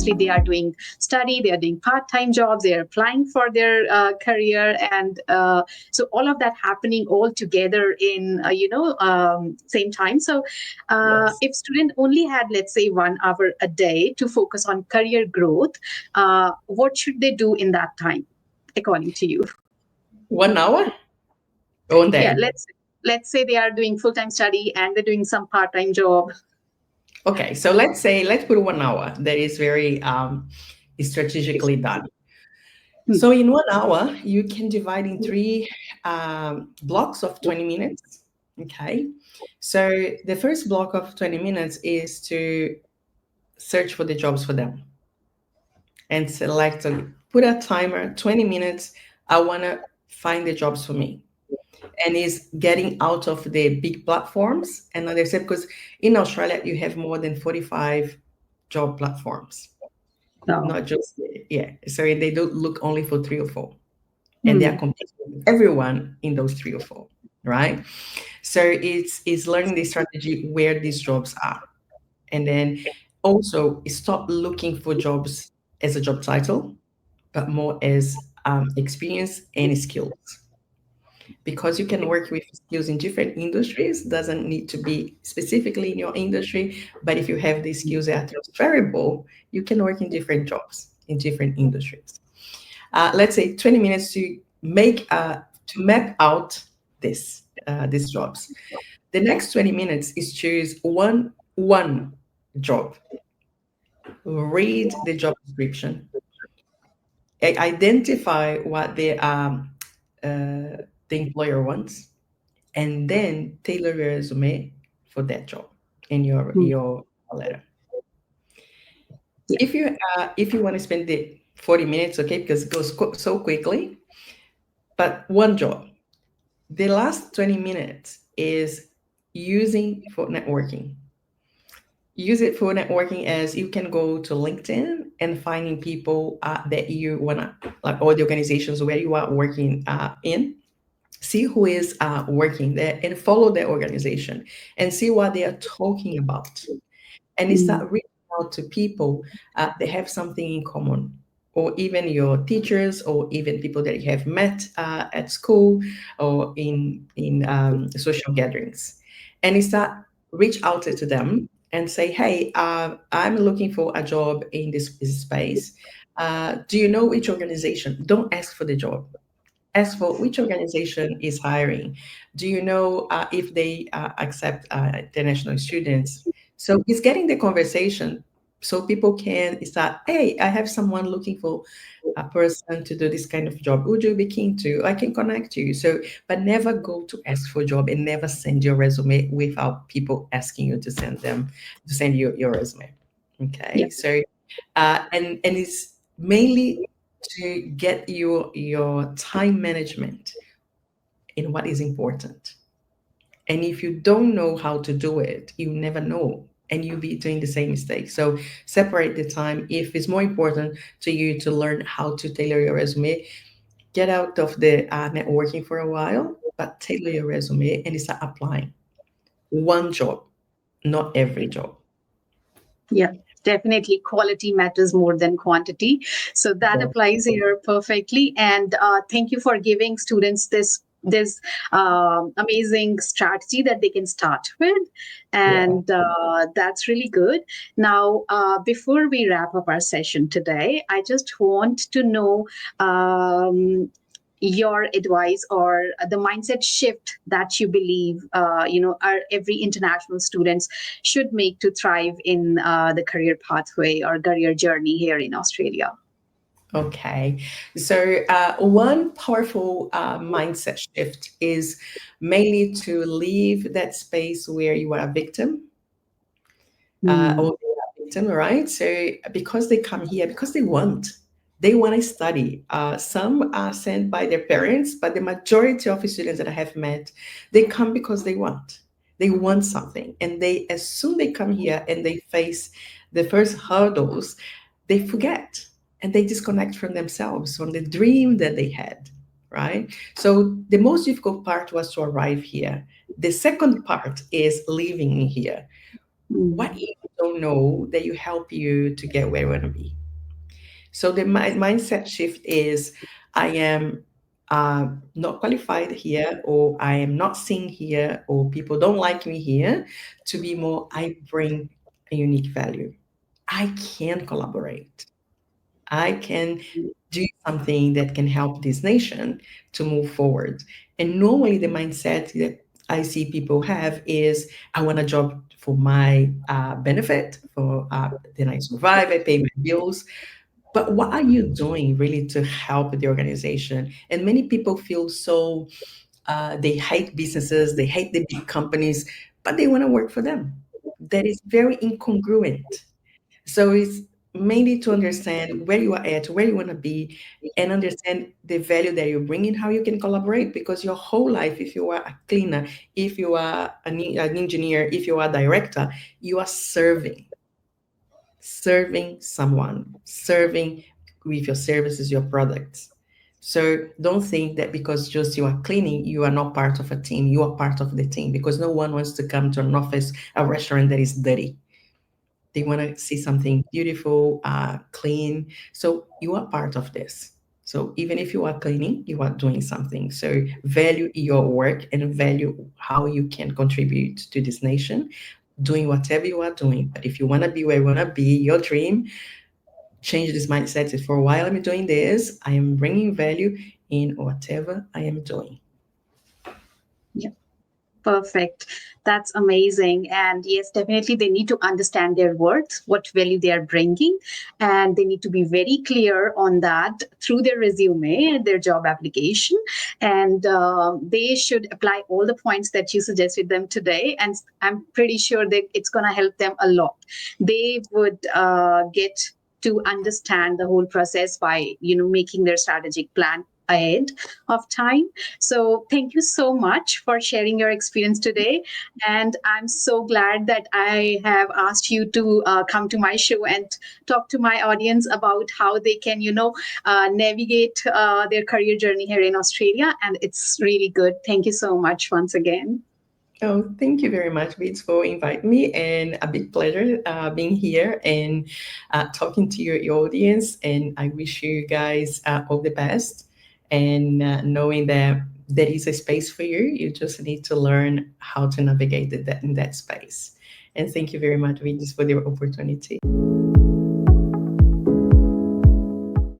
mostly they are doing study, they are doing part-time jobs, they are applying for their career, and so all of that happening all together in same time. So Yes. if student only had, let's say, 1 hour a day to focus on career growth, what should they do in that time, according to you? 1 hour? One Yeah, day. let's say they are doing full-time study and they're doing some part-time job. Okay, so let's put 1 hour. That is very strategically done. Hmm. So in 1 hour, you can divide in three blocks of 20 minutes. Okay. So the first block of 20 minutes is to search for the jobs for them and select, put a timer, 20 minutes. I want to find the jobs for me. And is getting out of the big platforms. And like I said, because in Australia, you have more than 45 job platforms, No. not just, yeah. So they don't look only for three or four. And they are Hmm. competing with everyone in those three or four, right? So it's learning the strategy where these jobs are. And then also stop looking for jobs as a job title, but more as experience and skills. Because you can work with skills in different industries, doesn't need to be specifically in your industry, but if you have these skills that are transferable, you can work in different jobs in different industries. Let's say 20 minutes to to map out these jobs. The next 20 minutes is choose one job. Read the job description. Identify what the employer wants, and then tailor your resume for that job in Hmm. your letter. Yeah. If you want to spend the 40 minutes, okay, because it goes so quickly, but one job. The last 20 minutes is using for networking. Use it for networking as you can go to LinkedIn and finding people that you wanna, like, all the organizations where you are working in. See who is working there and follow their organization and see what they are talking about. And Hmm. start reaching out to people that have something in common, or even your teachers, or even people that you have met at school or in social gatherings, and start reach out to them and say, "Hey, I'm looking for a job in this space. Do you know which organization?" Don't ask for the job. Ask for which organization is hiring. Do you know if they accept international students? So it's getting the conversation so people can start, hey, I have someone looking for a person to do this kind of job. Would you be keen to? I can connect you. So, but never go to ask for a job and never send your resume without people asking you to send you your resume. Yeah. Okay. So, and it's mainly to get your time management in what is important. And if you don't know how to do it, you never know, and you'll be doing the same mistake. So separate the time. If it's more important to you to learn how to tailor your resume, get out of the networking for a while, but tailor your resume and start applying. One job, not every job. Yeah, definitely. Quality matters more than quantity. So that Yeah. applies here perfectly. And thank you for giving students this amazing strategy that they can start with, Yeah. and that's really good. Now, before we wrap up our session today, I just want to know your advice or the mindset shift that you believe our every international students should make to thrive in the career pathway or career journey here in Australia. Okay. So, one powerful mindset shift is mainly to leave that space where you are a victim, Mm. or they are a victim, right? So, because they come here, because they want to study. Some are sent by their parents, but the majority of the students that I have met, they come because they want. They want something, and as soon they come here and they face the first hurdles, they forget and they disconnect from themselves, from the dream that they had, right? So the most difficult part was to arrive here. The second part is living here. What Mm. if you don't know that you help you to get where you want to be. So the mindset shift is I am not qualified here, or I am not seen here, or people don't like me here, to be more, I bring a unique value. I can collaborate. I can do something that can help this nation to move forward. And normally, the mindset that I see people have is I want a job for my benefit, for then I survive, I pay my bills. But what are you doing really to help the organization? And many people feel so they hate businesses, they hate the big companies, but they want to work for them. That is very incongruent. So it's mainly to understand where you are at, where you want to be, and understand the value that you bring in, how you can collaborate. Because your whole life, if you are a cleaner, if you are an engineer, if you are a director, you are serving someone, serving with your services, your products. So don't think that because just you are cleaning, you are not part of a team. You are part of the team because no one wants to come to an office, a restaurant that is dirty. They want to see something beautiful, clean. So you are part of this. So even if you are cleaning, you are doing something. So value your work and value how you can contribute to this nation, doing whatever you are doing. But if you want to be where you want to be, your dream, change this mindset. For a while I'm doing this, I am bringing value in whatever I am doing. Yeah. Perfect. That's amazing. And yes, definitely they need to understand their worth, what value they are bringing, and they need to be very clear on that through their resume, their job application. And they should apply all the points that you suggested them today. And I'm pretty sure that it's going to help them a lot. They would get to understand the whole process by making their strategic plan ahead of time. So thank you so much for sharing your experience today. And I'm so glad that I have asked you to come to my show and talk to my audience about how they can, navigate their career journey here in Australia. And it's really good. Thank you so much once again. Oh, thank you very much, Beats, for inviting me, and a big pleasure being here and talking to your audience. And I wish you guys all the best, and knowing that there is a space for you. You just need to learn how to navigate that in that space. And thank you very much, Beats, for the opportunity.